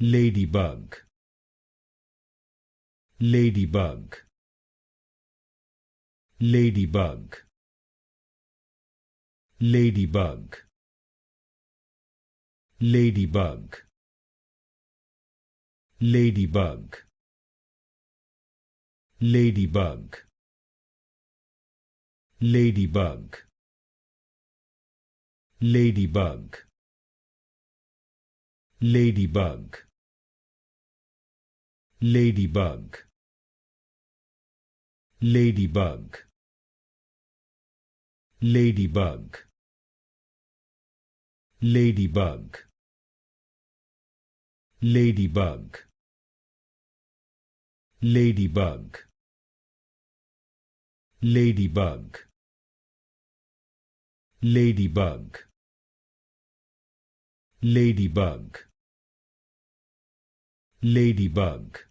Ladybug, ladybug, ladybug, ladybug, ladybug, ladybug, ladybug, ladybug, ladybug, ladybug, ladybug, ladybug, ladybug, ladybug, ladybug, ladybug, ladybug, ladybug, ladybug, ladybug,